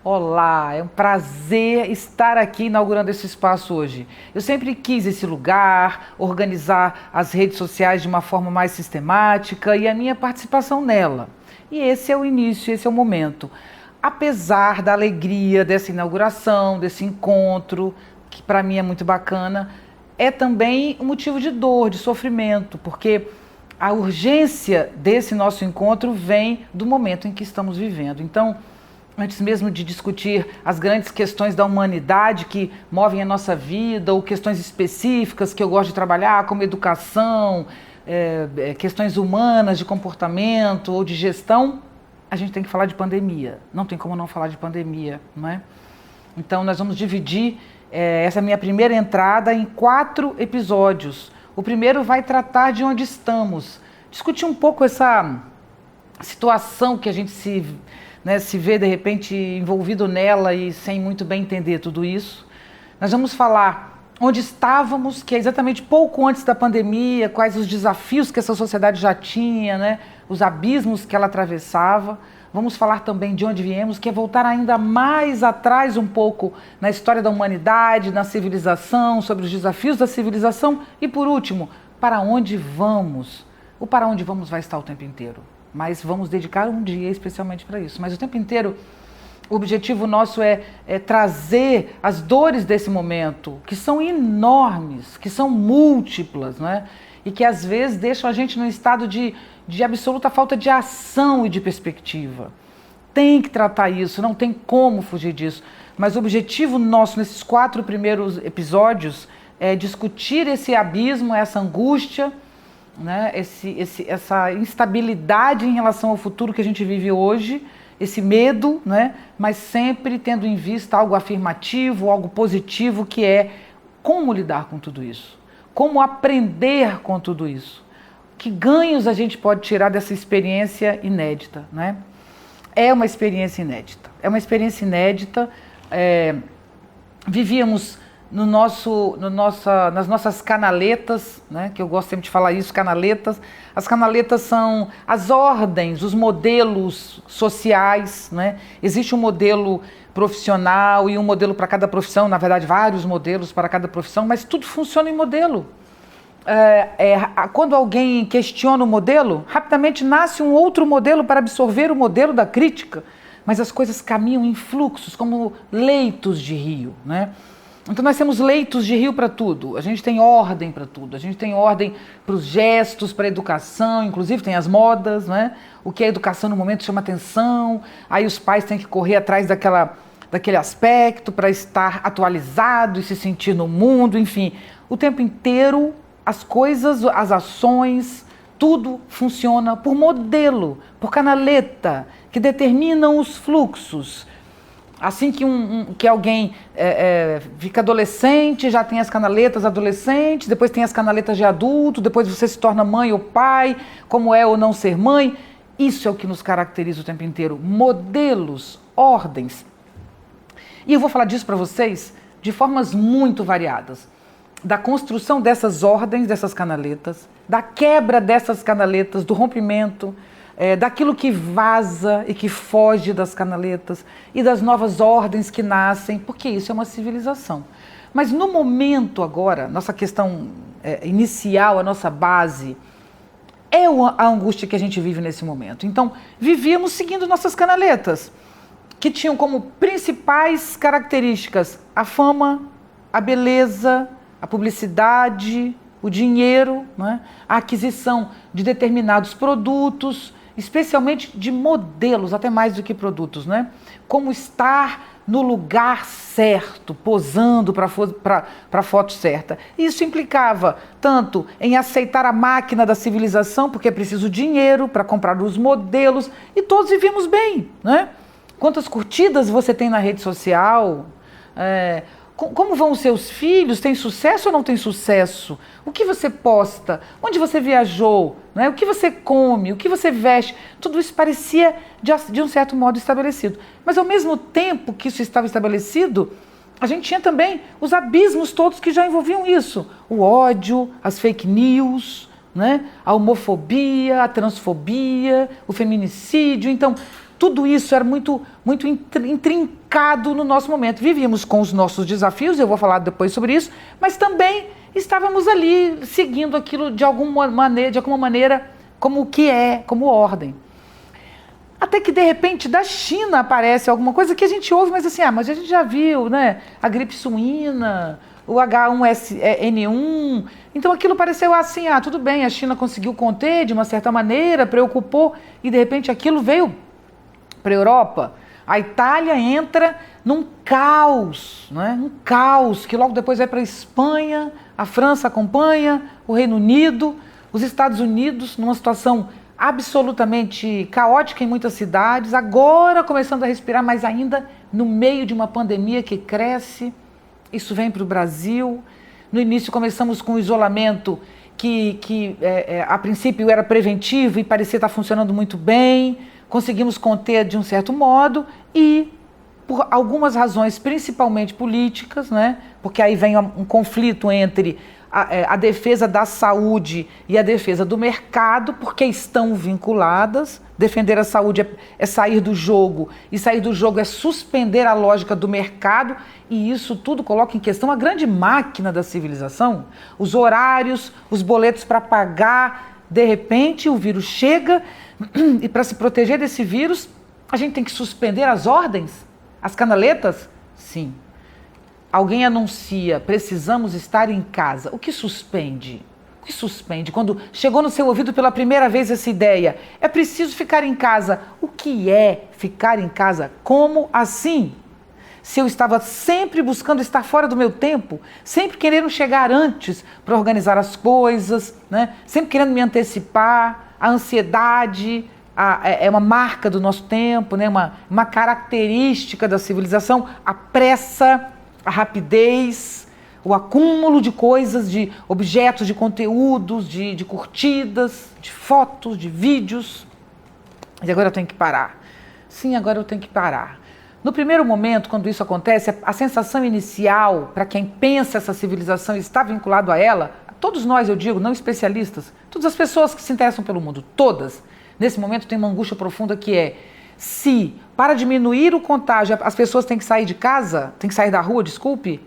Olá, é um prazer estar aqui inaugurando esse espaço hoje. Eu sempre quis esse lugar, organizar as redes sociais de uma forma mais sistemática e a minha participação nela. E esse é o início, esse é o momento. Apesar da alegria dessa inauguração, desse encontro, que para mim é muito bacana, é também um motivo de dor, de sofrimento, porque a urgência desse nosso encontro vem do momento em que estamos vivendo. Então, antes mesmo de discutir as grandes questões da humanidade que movem a nossa vida, ou questões específicas que eu gosto de trabalhar, como educação, questões humanas de comportamento ou de gestão, a gente tem que falar de pandemia. Não tem como não falar de pandemia, não é? Então, nós vamos dividir essa minha primeira entrada em 4 episódios. O primeiro vai tratar de onde estamos, discutir um pouco essa situação que a gente se vê de repente envolvido nela e sem muito bem entender tudo isso. Nós vamos falar onde estávamos, que é exatamente pouco antes da pandemia, quais os desafios que essa sociedade já tinha, né? Os abismos que ela atravessava. Vamos falar também de onde viemos, que é voltar ainda mais atrás um pouco na história da humanidade, na civilização, sobre os desafios da civilização e, por último, para onde vamos. O para onde vamos vai estar o tempo inteiro, mas vamos dedicar um dia especialmente para isso. Mas o tempo inteiro, o objetivo nosso é trazer as dores desse momento, que são enormes, que são múltiplas, não é? E que às vezes deixam a gente num estado de absoluta falta de ação e de perspectiva. Tem que tratar isso, não tem como fugir disso. Mas o objetivo nosso nesses 4 primeiros episódios é discutir esse abismo, essa angústia, né? Essa instabilidade em relação ao futuro que a gente vive hoje, esse medo, né? Mas sempre tendo em vista algo afirmativo, algo positivo, que é como lidar com tudo isso, como aprender com tudo isso, que ganhos a gente pode tirar dessa experiência inédita, né? É uma experiência inédita, vivíamos nas nossas canaletas, né, que eu gosto sempre de falar isso, canaletas. As canaletas são as ordens, os modelos sociais, né? Existe um modelo profissional e um modelo para cada profissão, na verdade vários modelos para cada profissão, mas tudo funciona em modelo. Quando alguém questiona o modelo, rapidamente nasce um outro modelo para absorver o modelo da crítica, mas as coisas caminham em fluxos, como leitos de rio, né? Então nós temos leitos de rio para tudo, a gente tem ordem para tudo, a gente tem ordem para os gestos, para a educação, inclusive tem as modas, né? O que é educação no momento chama atenção, aí os pais têm que correr atrás daquele aspecto para estar atualizado e se sentir no mundo, enfim, o tempo inteiro as coisas, as ações, tudo funciona por modelo, por canaleta, que determinam os fluxos. Assim que alguém fica adolescente, já tem as canaletas adolescentes, depois tem as canaletas de adulto, depois você se torna mãe ou pai, como é ou não ser mãe. Isso é o que nos caracteriza o tempo inteiro, modelos, ordens. E eu vou falar disso para vocês de formas muito variadas. Da construção dessas ordens, dessas canaletas, da quebra dessas canaletas, do rompimento, daquilo que vaza e que foge das canaletas e das novas ordens que nascem, porque isso é uma civilização. Mas no momento agora, nossa questão inicial, a nossa base, é a angústia que a gente vive nesse momento. Então, vivíamos seguindo nossas canaletas, que tinham como principais características a fama, a beleza, a publicidade, o dinheiro, né? A aquisição de determinados produtos, especialmente de modelos, até mais do que produtos, né? Como estar no lugar certo, posando para a foto certa. Isso implicava tanto em aceitar a máquina da civilização, porque é preciso dinheiro para comprar os modelos, e todos vivíamos bem, né? Quantas curtidas você tem na rede social? Como vão os seus filhos? Tem sucesso ou não tem sucesso? O que você posta? Onde você viajou? Né? O que você come? O que você veste? Tudo isso parecia de um certo modo estabelecido. Mas ao mesmo tempo que isso estava estabelecido, a gente tinha também os abismos todos que já envolviam isso. O ódio, as fake news, né? A homofobia, a transfobia, o feminicídio. Então, Tudo isso era muito intrincado no nosso momento. Vivíamos com os nossos desafios, eu vou falar depois sobre isso, mas também estávamos ali seguindo aquilo de alguma maneira como o que é, como ordem. Até que, de repente, da China aparece alguma coisa que a gente ouve, mas assim, mas a gente já viu, né? A gripe suína, o H1N1. Então aquilo pareceu assim, tudo bem, a China conseguiu conter de uma certa maneira, preocupou, e de repente aquilo veio para a Europa. A Itália entra num caos, né? Um caos que logo depois vai para a Espanha, a França acompanha, o Reino Unido, os Estados Unidos, numa situação absolutamente caótica em muitas cidades, agora começando a respirar, mas ainda no meio de uma pandemia que cresce. Isso vem para o Brasil. No início começamos com o isolamento que a princípio era preventivo e parecia estar funcionando muito bem, conseguimos conter de um certo modo e por algumas razões, principalmente políticas, né? Porque aí vem um conflito entre a defesa da saúde e a defesa do mercado, porque estão vinculadas. Defender a saúde é sair do jogo, e sair do jogo é suspender a lógica do mercado, e isso tudo coloca em questão a grande máquina da civilização, os horários, os boletos para pagar. De repente o vírus chega e para se proteger desse vírus, a gente tem que suspender as ordens, as canaletas? Sim. Alguém anuncia, precisamos estar em casa. O que suspende? O que suspende? Quando chegou no seu ouvido pela primeira vez essa ideia, é preciso ficar em casa. O que é ficar em casa? Como assim? Se eu estava sempre buscando estar fora do meu tempo, sempre querendo chegar antes para organizar as coisas, né? Sempre querendo me antecipar, a ansiedade é uma marca do nosso tempo, né? Uma característica da civilização, a pressa, a rapidez, o acúmulo de coisas, de objetos, de conteúdos, de curtidas, de fotos, de vídeos. E agora eu tenho que parar. Sim, agora eu tenho que parar. No primeiro momento, quando isso acontece, a sensação inicial, para quem pensa essa civilização e está vinculado a ela, todos nós, eu digo, não especialistas, todas as pessoas que se interessam pelo mundo, todas, nesse momento tem uma angústia profunda que é: se para diminuir o contágio as pessoas têm que sair de casa, têm que sair da rua, desculpe,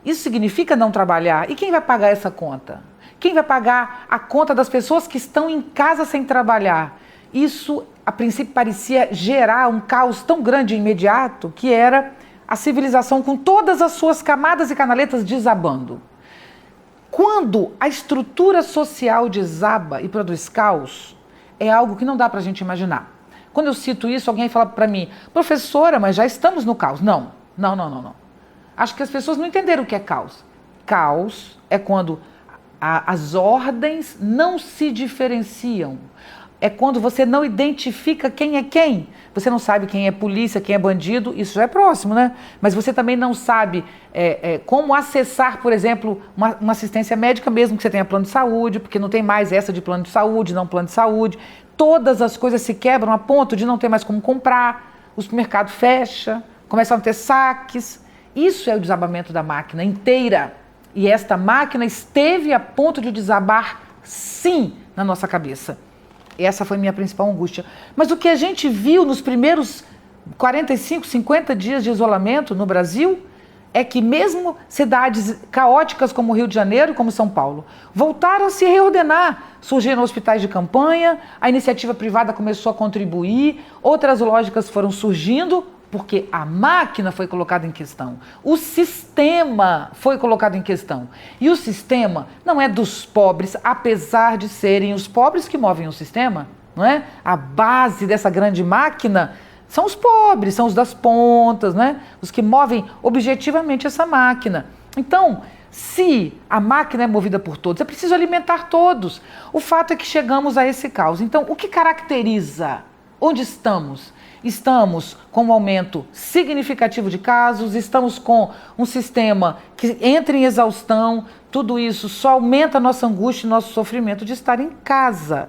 isso significa não trabalhar. E quem vai pagar essa conta? Quem vai pagar a conta das pessoas que estão em casa sem trabalhar? Isso, a princípio, parecia gerar um caos tão grande e imediato, que era a civilização com todas as suas camadas e canaletas desabando. Quando a estrutura social desaba e produz caos, é algo que não dá para a gente imaginar. Quando eu cito isso, alguém fala para mim: professora, mas já estamos no caos. Não. Acho que as pessoas não entenderam o que é caos. Caos é quando as ordens não se diferenciam. É quando você não identifica quem é quem. Você não sabe quem é polícia, quem é bandido, isso já é próximo, né? Mas você também não sabe como acessar, por exemplo, uma assistência médica, mesmo que você tenha plano de saúde, porque não tem mais essa de plano de saúde, não plano de saúde. Todas as coisas se quebram a ponto de não ter mais como comprar, o supermercado fecha, começam a ter saques. Isso é o desabamento da máquina inteira. E esta máquina esteve a ponto de desabar, sim, na nossa cabeça. Essa foi minha principal angústia. Mas o que a gente viu nos primeiros 45, 50 dias de isolamento no Brasil é que mesmo cidades caóticas como o Rio de Janeiro, como São Paulo, voltaram a se reordenar. Surgiram hospitais de campanha, a iniciativa privada começou a contribuir, outras lógicas foram surgindo, porque a máquina foi colocada em questão, o sistema foi colocado em questão. E o sistema não é dos pobres, apesar de serem os pobres que movem o sistema, não é? A base dessa grande máquina são os pobres, são os das pontas, né? Os que movem objetivamente essa máquina. Então, se a máquina é movida por todos, é preciso alimentar todos. O fato é que chegamos a esse caos. Então, o que caracteriza? Onde estamos? Estamos com um aumento significativo de casos, estamos com um sistema que entra em exaustão, tudo isso só aumenta a nossa angústia e nosso sofrimento de estar em casa.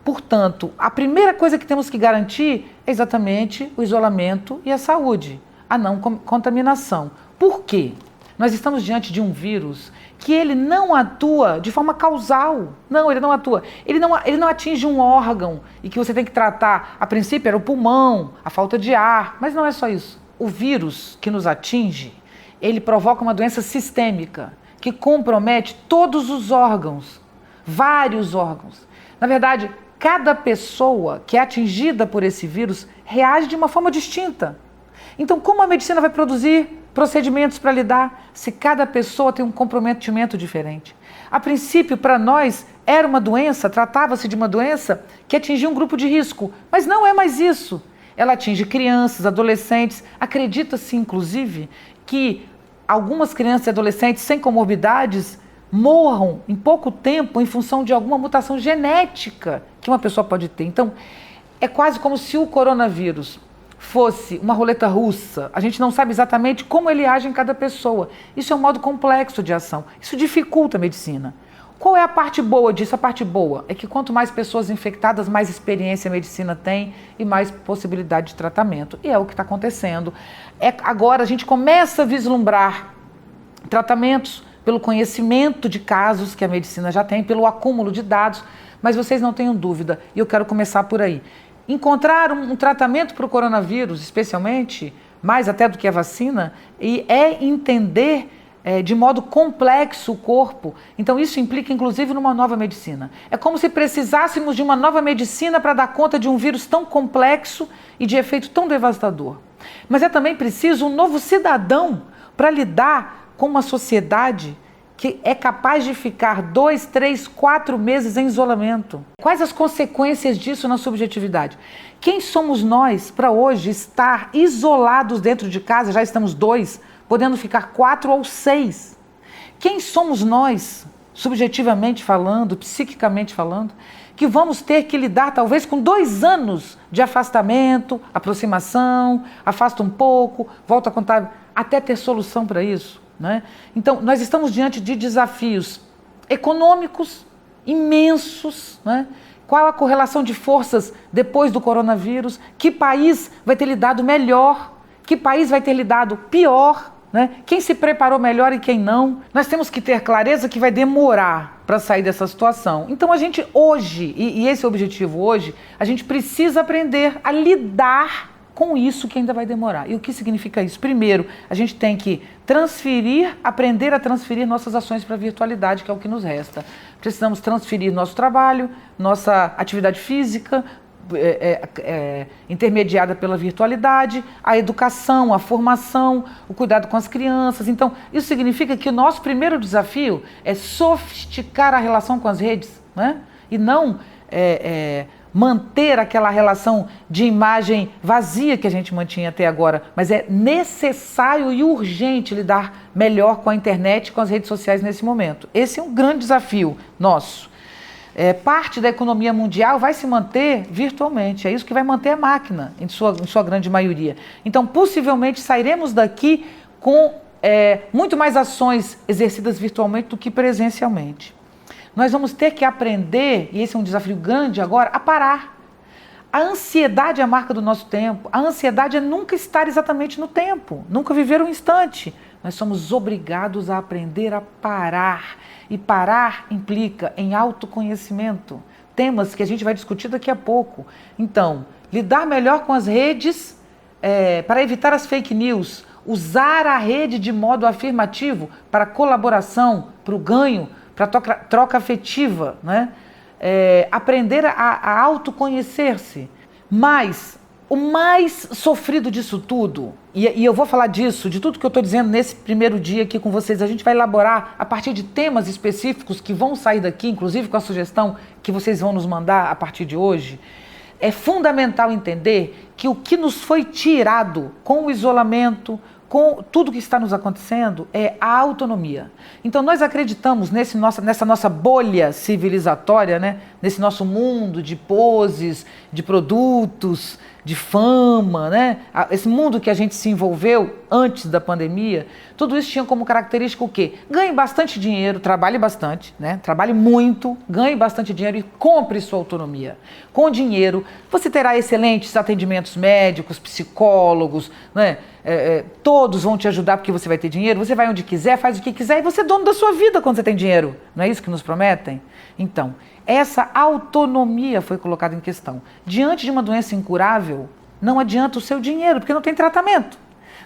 Portanto, a primeira coisa que temos que garantir é exatamente o isolamento e a saúde, a não contaminação. Por quê? Nós estamos diante de um vírus que ele não atua de forma causal. Não, ele não atua. Ele não atinge um órgão e que você tem que tratar. A princípio era o pulmão, a falta de ar, mas não é só isso. O vírus que nos atinge, ele provoca uma doença sistêmica que compromete todos os órgãos, vários órgãos. Na verdade, cada pessoa que é atingida por esse vírus reage de uma forma distinta. Então, como a medicina vai produzir procedimentos para lidar se cada pessoa tem um comprometimento diferente? A princípio, para nós, era uma doença, tratava-se de uma doença que atingia um grupo de risco, mas não é mais isso. Ela atinge crianças, adolescentes. Acredita-se, inclusive, que algumas crianças e adolescentes sem comorbidades morram em pouco tempo em função de alguma mutação genética que uma pessoa pode ter. Então, é quase como se o coronavírus fosse uma roleta russa. A gente não sabe exatamente como ele age em cada pessoa. Isso é um modo complexo de ação. Isso dificulta a medicina. Qual é a parte boa disso? A parte boa é que quanto mais pessoas infectadas, mais experiência a medicina tem e mais possibilidade de tratamento. E é o que está acontecendo. Agora a gente começa a vislumbrar tratamentos pelo conhecimento de casos que a medicina já tem, pelo acúmulo de dados, mas vocês não tenham dúvida, e eu quero começar por aí. Encontrar um tratamento para o coronavírus, especialmente, mais até do que a vacina, e é entender de modo complexo o corpo. Então isso implica inclusive numa nova medicina. É como se precisássemos de uma nova medicina para dar conta de um vírus tão complexo e de efeito tão devastador. Mas é também preciso um novo cidadão para lidar com uma sociedade que é capaz de ficar 2, 3, 4 meses em isolamento. Quais as consequências disso na subjetividade? Quem somos nós para hoje estar isolados dentro de casa, já estamos 2, podendo ficar 4 ou 6? Quem somos nós, subjetivamente falando, psiquicamente falando, que vamos ter que lidar talvez com 2 anos de afastamento, aproximação, afasta um pouco, volta a contar, até ter solução para isso? Né? Então, nós estamos diante de desafios econômicos imensos. Né? Qual a correlação de forças depois do coronavírus? Que país vai ter lidado melhor? Que país vai ter lidado pior? Né? Quem se preparou melhor e quem não? Nós temos que ter clareza que vai demorar para sair dessa situação. Então a gente hoje, e esse é o objetivo hoje, a gente precisa aprender a lidar com isso que ainda vai demorar. E o que significa isso? Primeiro, a gente tem que aprender a transferir nossas ações para a virtualidade, que é o que nos resta. Precisamos transferir nosso trabalho, nossa atividade física, intermediada pela virtualidade, a educação, a formação, o cuidado com as crianças. Então, isso significa que o nosso primeiro desafio é sofisticar a relação com as redes, né? E não manter aquela relação de imagem vazia que a gente mantinha até agora, mas é necessário e urgente lidar melhor com a internet e com as redes sociais nesse momento. Esse é um grande desafio nosso. Parte da economia mundial vai se manter virtualmente, é isso que vai manter a máquina, em sua grande maioria. Então, possivelmente, sairemos daqui com muito mais ações exercidas virtualmente do que presencialmente. Nós vamos ter que aprender, e esse é um desafio grande agora, a parar. A ansiedade é a marca do nosso tempo. A ansiedade é nunca estar exatamente no tempo, nunca viver um instante. Nós somos obrigados a aprender a parar. E parar implica em autoconhecimento. Temas que a gente vai discutir daqui a pouco. Então, lidar melhor com as redes para evitar as fake news. Usar a rede de modo afirmativo para colaboração, para o ganho, para troca afetiva, né? Aprender a autoconhecer-se. Mas o mais sofrido disso tudo, e eu vou falar disso, de tudo que eu estou dizendo nesse primeiro dia aqui com vocês, a gente vai elaborar a partir de temas específicos que vão sair daqui, inclusive com a sugestão que vocês vão nos mandar a partir de hoje. É fundamental entender que o que nos foi tirado com o isolamento, com tudo que está nos acontecendo, é a autonomia. Então nós acreditamos nessa nossa bolha civilizatória, né? Nesse nosso mundo de poses, de produtos, de fama, né? Esse mundo que a gente se envolveu antes da pandemia, tudo isso tinha como característica o quê? Ganhe bastante dinheiro, trabalhe bastante, né? Trabalhe muito, ganhe bastante dinheiro e compre sua autonomia. Com dinheiro, você terá excelentes atendimentos médicos, psicólogos, né? Todos vão te ajudar porque você vai ter dinheiro, você vai onde quiser, faz o que quiser e você é dono da sua vida quando você tem dinheiro. Não é isso que nos prometem? Então, essa autonomia foi colocada em questão. Diante de uma doença incurável, não adianta o seu dinheiro, porque não tem tratamento.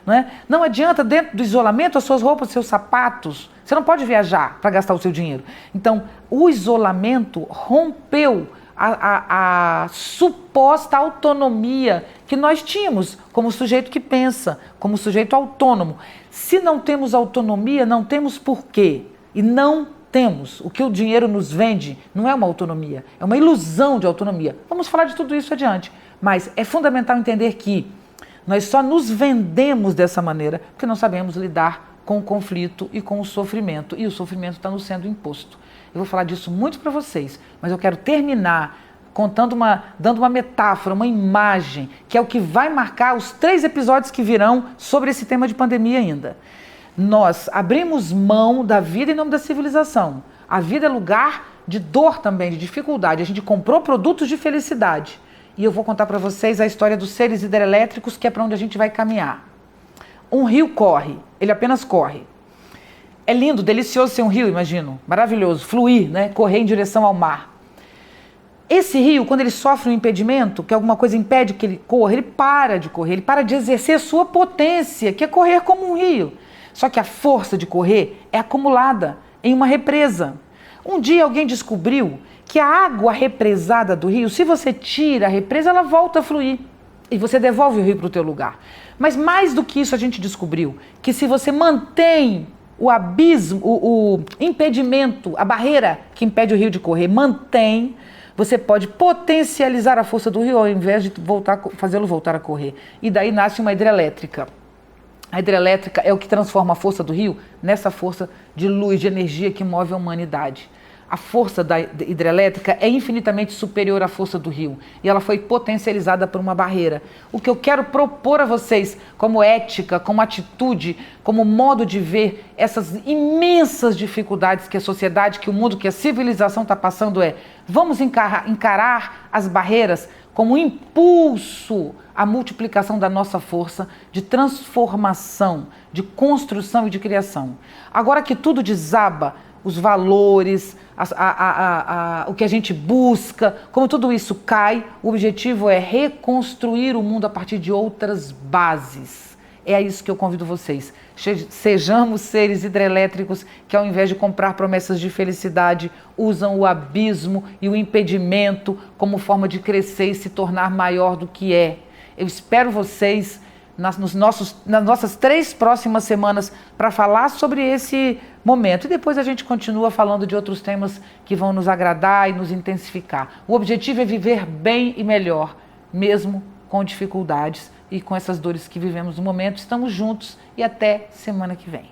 Não é? Não adianta, dentro do isolamento, as suas roupas, os seus sapatos. Você não pode viajar para gastar o seu dinheiro. Então, o isolamento rompeu a suposta autonomia que nós tínhamos como sujeito que pensa, como sujeito autônomo. Se não temos autonomia, não temos porquê. E não temos. O que o dinheiro nos vende não é uma autonomia, é uma ilusão de autonomia. Vamos falar de tudo isso adiante. Mas é fundamental entender que nós só nos vendemos dessa maneira porque não sabemos lidar com o conflito e com o sofrimento. E o sofrimento está nos sendo imposto. Eu vou falar disso muito para vocês, mas eu quero terminar dando uma metáfora, uma imagem, que é o que vai marcar os 3 episódios que virão sobre esse tema de pandemia ainda. Nós abrimos mão da vida em nome da civilização. A vida é lugar de dor também, de dificuldade. A gente comprou produtos de felicidade. E eu vou contar para vocês a história dos seres hidrelétricos, que é para onde a gente vai caminhar. Um rio corre, ele apenas corre. É lindo, delicioso ser um rio, imagino. Maravilhoso, fluir, né? Correr em direção ao mar. Esse rio, quando ele sofre um impedimento, que alguma coisa impede que ele corra, ele para de correr, ele para de exercer a sua potência, que é correr como um rio. Só que a força de correr é acumulada em uma represa. Um dia alguém descobriu que a água represada do rio, se você tira a represa, ela volta a fluir. E você devolve o rio para o teu lugar. Mas mais do que isso, a gente descobriu que se você mantém o abismo, o impedimento, a barreira que impede o rio de correr, mantém, você pode potencializar a força do rio ao invés de fazê-lo voltar a correr. E daí nasce uma hidrelétrica. A hidrelétrica é o que transforma a força do rio nessa força de luz, de energia que move a humanidade. A força da hidrelétrica é infinitamente superior à força do rio e ela foi potencializada por uma barreira. O que eu quero propor a vocês como ética, como atitude, como modo de ver essas imensas dificuldades que a sociedade, que o mundo, que a civilização está passando vamos encarar as barreiras como um impulso à multiplicação da nossa força de transformação, de construção e de criação. Agora que tudo desaba, os valores, o que a gente busca, como tudo isso cai, o objetivo é reconstruir o mundo a partir de outras bases. É a isso que eu convido vocês. Sejamos seres hidrelétricos que, ao invés de comprar promessas de felicidade, usam o abismo e o impedimento como forma de crescer e se tornar maior do que é. Eu espero vocês nas nossas 3 próximas semanas para falar sobre esse momento. E depois a gente continua falando de outros temas que vão nos agradar e nos intensificar. O objetivo é viver bem e melhor, mesmo com dificuldades e com essas dores que vivemos no momento. Estamos juntos e até semana que vem.